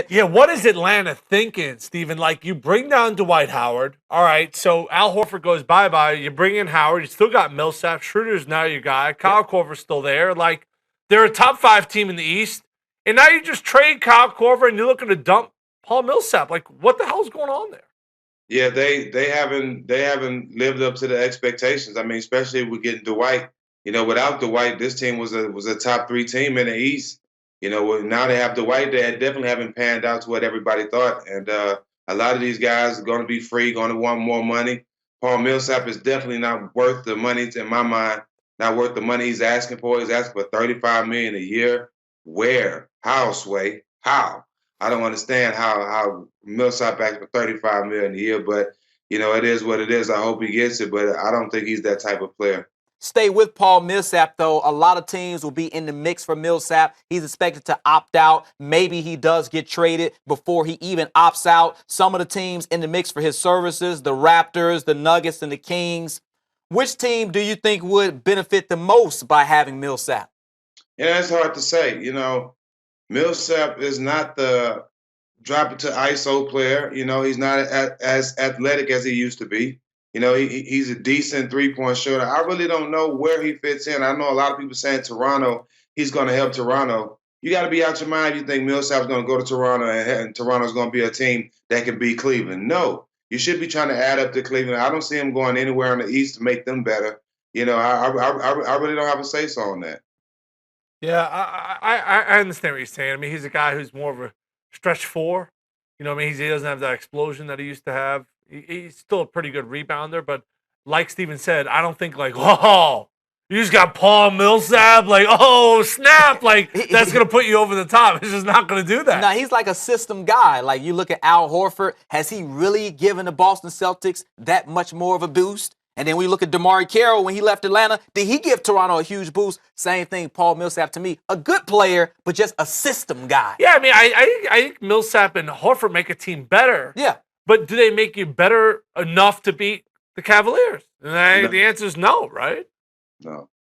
Yeah, what is Atlanta thinking, Steven? Like, you bring down Dwight Howard. All right, so Al Horford goes bye-bye. You bring in Howard. You still got Millsap. Schroeder's now your guy. Kyle Korver's still there. Like, they're a top 5 team in the East. And now you just trade Kyle Korver and you're looking to dump Paul Millsap. Like, what the hell's going on there? Yeah, they haven't lived up to the expectations. I mean, especially with getting Dwight. Without Dwight, this team was a top 3 team in the East. Now they have Dwight. They definitely haven't panned out to what everybody thought, and a lot of these guys are going to be free, going to want more money. Paul Millsap is definitely not worth the money, in my mind. Not worth the money he's asking for. He's asking for $35 million a year. Where? How, Sway? How? I don't understand how Millsap asked for $35 million a year, but it is what it is. I hope he gets it, but I don't think he's that type of player. Stay with Paul Millsap, though. A lot of teams will be in the mix for Millsap. He's expected to opt out. Maybe he does get traded before he even opts out. Some of the teams in the mix for his services, the Raptors, the Nuggets, and the Kings. Which team do you think would benefit the most by having Millsap? Yeah, it's hard to say. Millsap is not the drop it to ISO player. He's not as athletic as he used to be. He's a decent 3-point shooter. I really don't know where he fits in. I know a lot of people saying Toronto, he's going to help Toronto. You got to be out your mind. You think Millsap's going to go to Toronto and Toronto's going to be a team that can beat Cleveland. No, you should be trying to add up to Cleveland. I don't see him going anywhere in the East to make them better. I really don't have a say-so on that. Yeah, I understand what you're saying. I mean, he's a guy who's more of a stretch 4. You know what I mean? He doesn't have that explosion that he used to have. He's still a pretty good rebounder, but like Steven said, I don't think like, oh, you just got Paul Millsap, like, oh, snap, like that's going to put you over the top. It's just not going to do that. Now, he's like a system guy. Like, you look at Al Horford. Has he really given the Boston Celtics that much more of a boost? And then we look at DeMar Carroll when he left Atlanta. Did he give Toronto a huge boost? Same thing, Paul Millsap, to me. A good player, but just a system guy. Yeah, I mean, I think Millsap and Horford make a team better. Yeah. But do they make you better enough to beat the Cavaliers? And No. the answer is no, right? No.